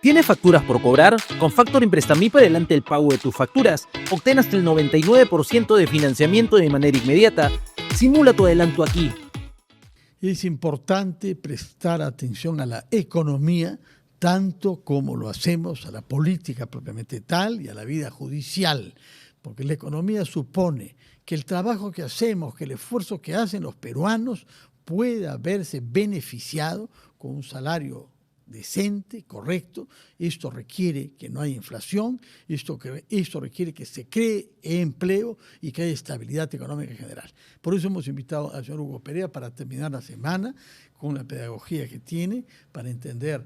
¿Tienes facturas por cobrar? Con Factoring Prestamip adelante el pago de tus facturas. Obtén hasta el 99% de financiamiento de manera inmediata. Simula tu adelanto aquí. Es importante prestar atención a la economía, tanto como lo hacemos a la política propiamente tal y a la vida judicial, porque la economía supone que el trabajo que hacemos, que el esfuerzo que hacen los peruanos pueda verse beneficiado con un salario decente, correcto. Esto requiere que no haya inflación, esto requiere que se cree empleo y que haya estabilidad económica en general. Por eso hemos invitado al señor Hugo Perea para terminar la semana con la pedagogía que tiene, para entender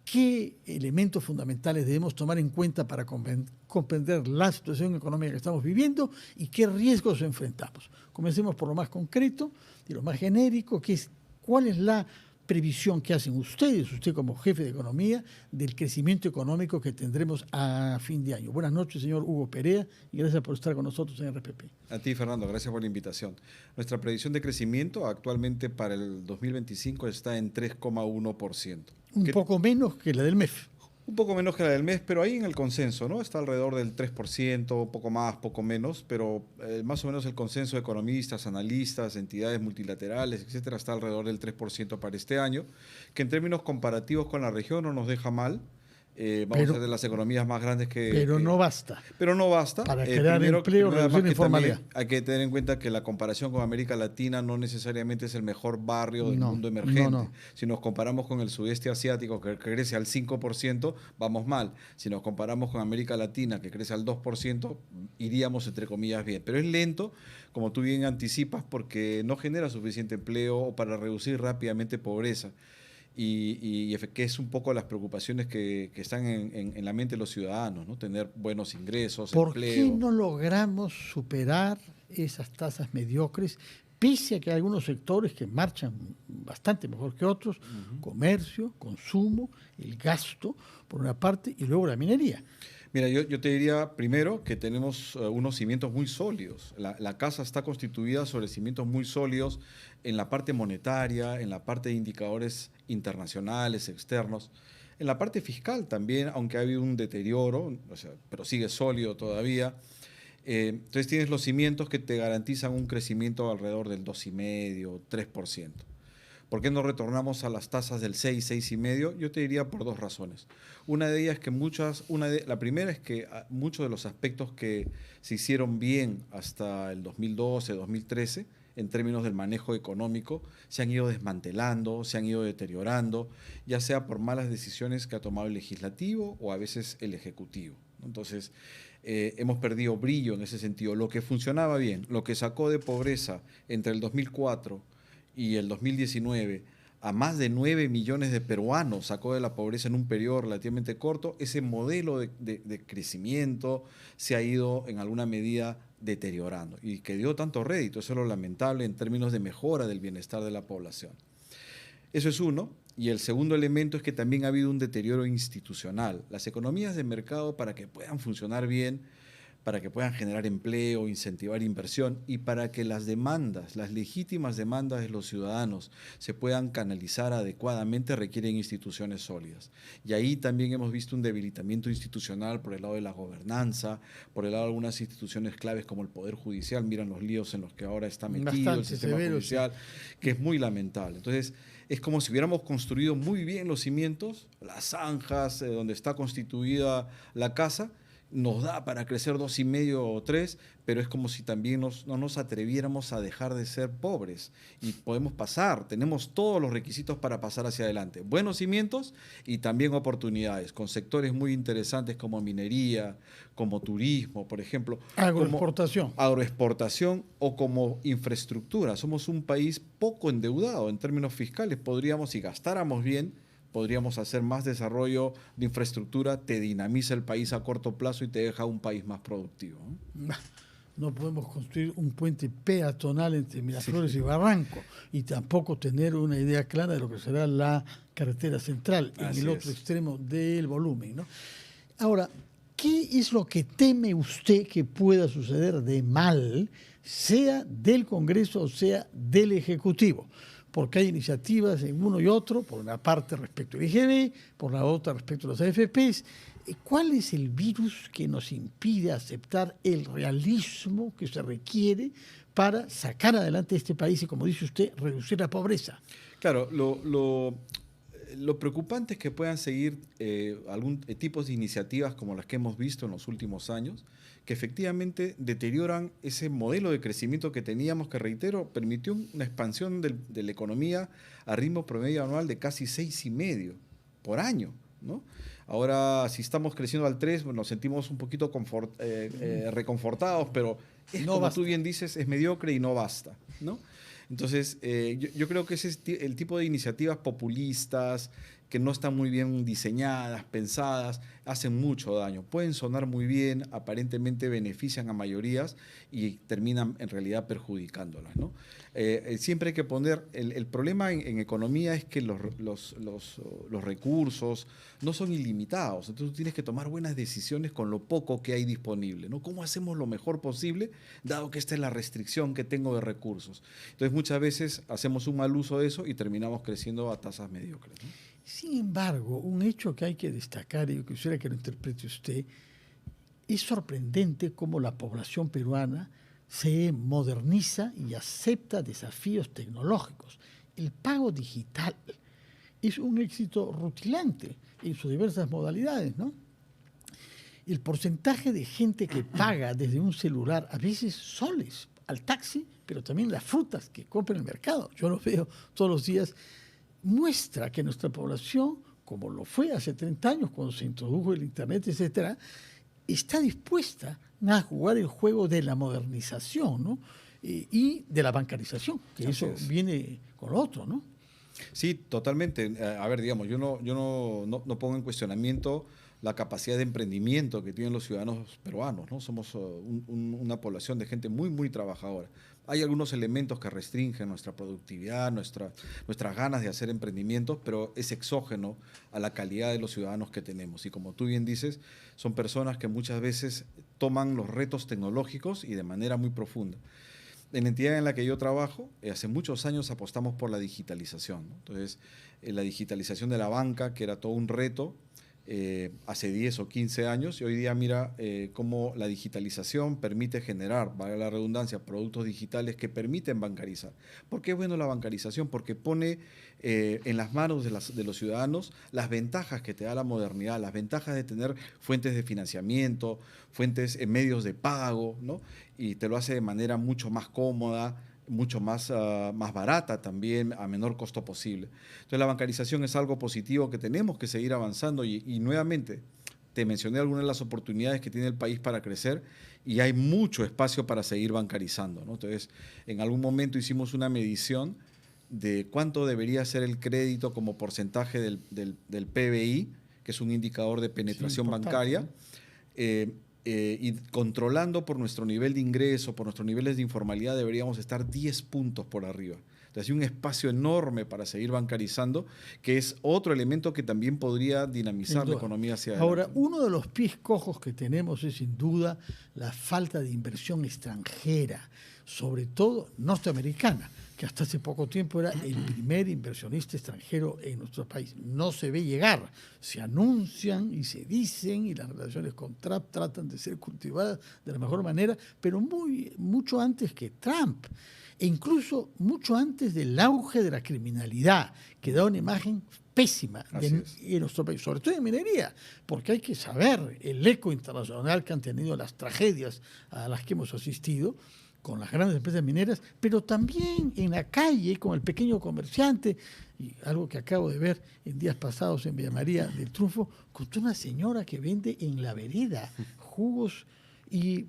qué elementos fundamentales debemos tomar en cuenta para comprender la situación económica que estamos viviendo y qué riesgos enfrentamos. Comencemos por lo más concreto y lo más genérico, que es cuál es la previsión que hacen ustedes, usted como jefe de economía, del crecimiento económico que tendremos a fin de año. Buenas noches, señor Hugo Perea, y gracias por estar con nosotros en RPP. A ti, Fernando, gracias por la invitación. Nuestra previsión de crecimiento actualmente para el 2025 está en 3,1%. Un poco menos que la del MEF. Un poco menos que la del mes, pero ahí en el consenso, ¿no? Está alrededor del 3%, poco más, poco menos, pero más o menos el consenso de economistas, analistas, entidades multilaterales, etcétera, está alrededor del 3% para este año, que en términos comparativos con la región no nos deja mal. Vamos a ser de las economías más grandes que... Pero no basta. Pero no basta. Para crear empleo, reducir la informalidad. Hay que tener en cuenta que la comparación con América Latina no necesariamente es el mejor barrio del mundo emergente. Si nos comparamos con el sudeste asiático, que crece al 5%, vamos mal. Si nos comparamos con América Latina, que crece al 2%, iríamos, entre comillas, bien. Pero es lento, como tú bien anticipas, porque no genera suficiente empleo para reducir rápidamente pobreza. Y que es un poco las preocupaciones que están en la mente de los ciudadanos, ¿no? Tener buenos ingresos, empleo. ¿Por qué no logramos superar esas tasas mediocres, pese a que hay algunos sectores que marchan bastante mejor que otros? Comercio, consumo, el gasto, por una parte, y luego la minería. Mira, yo te diría primero que tenemos unos cimientos muy sólidos. La casa está constituida sobre cimientos muy sólidos en la parte monetaria, en la parte de indicadores internacionales, externos, en la parte fiscal también, aunque ha habido un deterioro, pero sigue sólido todavía. Entonces tienes los cimientos que te garantizan un crecimiento alrededor del 2,5%, 3%. ¿Por qué no retornamos a las tasas del 6, 6,5%? Yo te diría por dos razones. Una de ellas es que la primera es que muchos de los aspectos que se hicieron bien hasta el 2012, 2013, en términos del manejo económico, se han ido desmantelando, se han ido deteriorando, ya sea por malas decisiones que ha tomado el legislativo o a veces el ejecutivo. Entonces, hemos perdido brillo en ese sentido. Lo que funcionaba bien, lo que sacó de pobreza entre el 2004 y el 2019 a más de 9 millones de peruanos sacó de la pobreza en un periodo relativamente corto, ese modelo de crecimiento se ha ido en alguna medida deteriorando y que dio tanto rédito. Eso es lo lamentable en términos de mejora del bienestar de la población. Eso es uno. Y el segundo elemento es que también ha habido un deterioro institucional. Las economías de mercado, para que puedan funcionar bien, para que puedan generar empleo, incentivar inversión y para que las demandas, las legítimas demandas de los ciudadanos se puedan canalizar adecuadamente, requieren instituciones sólidas. Y ahí también hemos visto un debilitamiento institucional por el lado de la gobernanza, por el lado de algunas instituciones claves como el Poder Judicial. Miran los líos en los que ahora está metido el sistema judicial, que es muy lamentable. Entonces, es como si hubiéramos construido muy bien los cimientos, las zanjas, donde está constituida la casa, nos da para crecer 2,5 o 3, pero es como si también no nos atreviéramos a dejar de ser pobres. Y podemos pasar, tenemos todos los requisitos para pasar hacia adelante. Buenos cimientos y también oportunidades, con sectores muy interesantes como minería, como turismo, por ejemplo. Agroexportación. Agroexportación o como infraestructura. Somos un país poco endeudado en términos fiscales. Podríamos, si gastáramos bien, podríamos hacer más desarrollo de infraestructura, te dinamiza el país a corto plazo y te deja un país más productivo. No podemos construir un puente peatonal entre Miraflores y Barranco y tampoco tener una idea clara de lo que será la carretera central en el otro extremo del volumen, ¿no? Ahora, ¿qué es lo que teme usted que pueda suceder de mal, sea del Congreso o sea del Ejecutivo? porque hay iniciativas en uno y otro, por una parte respecto al IGB, por la otra respecto a los AFPs. ¿Cuál es el virus que nos impide aceptar el realismo que se requiere para sacar adelante este país y, como dice usted, reducir la pobreza? Claro, lo preocupante es que puedan seguir algún tipos de iniciativas como las que hemos visto en los últimos años, que efectivamente deterioran ese modelo de crecimiento que teníamos, que, reitero, permitió una expansión de la economía a ritmo promedio anual de casi 6,5 por año, ¿no? Ahora, si estamos creciendo al 3, nos sentimos un poquito reconfortados, pero No como basta. tú bien dices, es mediocre y no basta, ¿no? Entonces, yo creo que ese es el tipo de iniciativas populistas que no están muy bien diseñadas, pensadas, hacen mucho daño. Pueden sonar muy bien, aparentemente benefician a mayorías y terminan en realidad perjudicándolas, ¿no? Siempre hay que poner, el problema en economía es que los recursos no son ilimitados, entonces tú tienes que tomar buenas decisiones con lo poco que hay disponible, ¿no? ¿Cómo hacemos lo mejor posible, dado que esta es la restricción que tengo de recursos? Entonces muchas veces hacemos un mal uso de eso y terminamos creciendo a tasas mediocres, ¿no? Sin embargo, un hecho que hay que destacar, y yo quisiera que lo interprete usted, es sorprendente cómo la población peruana se moderniza y acepta desafíos tecnológicos. El pago digital es un éxito rutilante en sus diversas modalidades, ¿no? El porcentaje de gente que paga desde un celular, a veces soles, al taxi, pero también las frutas que compra en el mercado, yo lo veo todos los días, muestra que nuestra población, como lo fue hace 30 años cuando se introdujo el Internet, etcétera, está dispuesta a jugar el juego de la modernización, ¿no? Y de la bancarización, que Así eso es. viene con lo otro, ¿no? Sí, totalmente. A ver, digamos, yo no pongo en cuestionamiento la capacidad de emprendimiento que tienen los ciudadanos peruanos, ¿no? Somos una población de gente muy, muy trabajadora. Hay algunos elementos que restringen nuestra productividad, nuestras ganas de hacer emprendimientos, pero es exógeno a la calidad de los ciudadanos que tenemos. Y como tú bien dices, son personas que muchas veces toman los retos tecnológicos y de manera muy profunda. En la entidad en la que yo trabajo, hace muchos años apostamos por la digitalización, ¿no? Entonces, la digitalización de la banca, que era todo un reto, hace 10 o 15 años, y hoy día mira cómo la digitalización permite generar, valga la redundancia, productos digitales que permiten bancarizar. ¿Por qué es bueno la bancarización? Porque pone en las manos de los ciudadanos las ventajas que te da la modernidad, las ventajas de tener fuentes de financiamiento, fuentes en medios de pago, ¿no? Y te lo hace de manera mucho más cómoda, mucho más barata también, a menor costo posible. Entonces la bancarización es algo positivo que tenemos que seguir avanzando y nuevamente te mencioné algunas de las oportunidades que tiene el país para crecer y hay mucho espacio para seguir bancarizando, ¿no? Entonces, en algún momento hicimos una medición de cuánto debería ser el crédito como porcentaje del PBI, que es un indicador de penetración bancaria, y controlando por nuestro nivel de ingreso, por nuestros niveles de informalidad, deberíamos estar 10 puntos por arriba. Entonces hay un espacio enorme para seguir bancarizando, que es otro elemento que también podría dinamizar la economía hacia adelante. Ahora, uno de los pies cojos que tenemos es sin duda la falta de inversión extranjera, sobre todo norteamericana, que hasta hace poco tiempo era el primer inversionista extranjero en nuestro país. No se ve llegar, se anuncian y se dicen y las relaciones con Trump tratan de ser cultivadas de la mejor manera, pero mucho antes que Trump, e incluso mucho antes del auge de la criminalidad, que da una imagen pésima en nuestro país, sobre todo en minería, porque hay que saber el eco internacional que han tenido las tragedias a las que hemos asistido con las grandes empresas mineras, pero también en la calle con el pequeño comerciante, y algo que acabo de ver en días pasados en Villa María del Triunfo, con una señora que vende en la vereda jugos y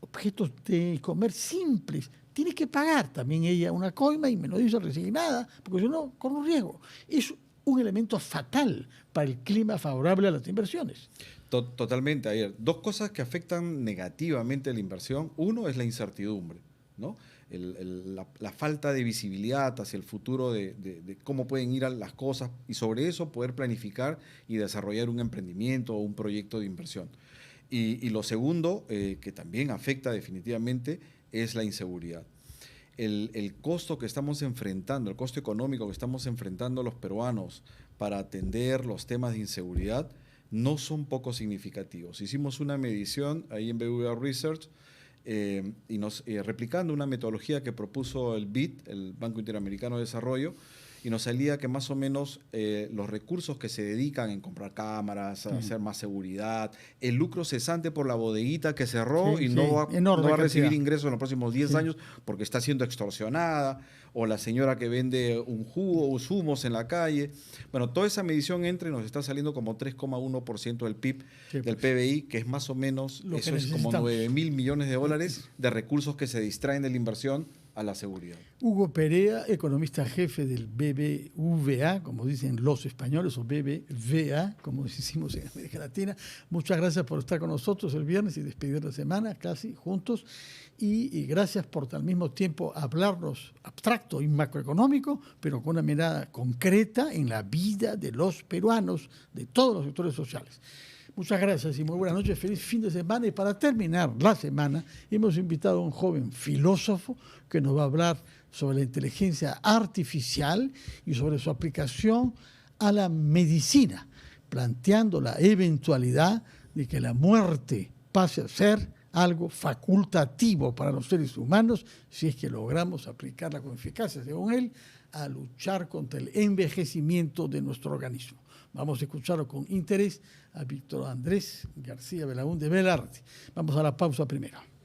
objetos de comer simples. Tiene que pagar también ella una coima y me lo dice resignada, porque si no, corre un riesgo. Es un elemento fatal para el clima favorable a las inversiones. Totalmente, Ayer. Dos cosas que afectan negativamente la inversión. Uno es la incertidumbre, ¿no? La falta de visibilidad hacia el futuro de cómo pueden ir las cosas y sobre eso poder planificar y desarrollar un emprendimiento o un proyecto de inversión. Y lo segundo, que también afecta definitivamente, es la inseguridad. el costo que estamos enfrentando, el costo económico que estamos enfrentando los peruanos para atender los temas de inseguridad no son poco significativos. Hicimos una medición ahí en BBVA Research replicando una metodología que propuso el BID, el Banco Interamericano de Desarrollo, y nos salía que más o menos los recursos que se dedican en comprar cámaras, a hacer más seguridad, el lucro cesante por la bodeguita que cerró y no va a recibir ingresos en los próximos 10 años porque está siendo extorsionada, o la señora que vende un jugo o zumos en la calle. Bueno, toda esa medición entra y nos está saliendo como 3,1% del PIB, del PBI, que es más o menos, eso es como 9.000 millones de dólares de recursos que se distraen de la inversión a la seguridad. Hugo Perea, economista jefe del BBVA, como dicen los españoles, o BBVA, como decimos en América Latina. Muchas gracias por estar con nosotros el viernes y despedir la semana casi juntos. Y gracias por al mismo tiempo hablarnos abstracto y macroeconómico, pero con una mirada concreta en la vida de los peruanos, de todos los sectores sociales. Muchas gracias y muy buenas noches, feliz fin de semana. Y para terminar la semana, hemos invitado a un joven filósofo que nos va a hablar sobre la inteligencia artificial y sobre su aplicación a la medicina, planteando la eventualidad de que la muerte pase a ser algo facultativo para los seres humanos si es que logramos aplicarla con eficacia, según él, a luchar contra el envejecimiento de nuestro organismo. Vamos a escucharlo con interés a Víctor Andrés García Belaúnde Velarde. Vamos a la pausa primero.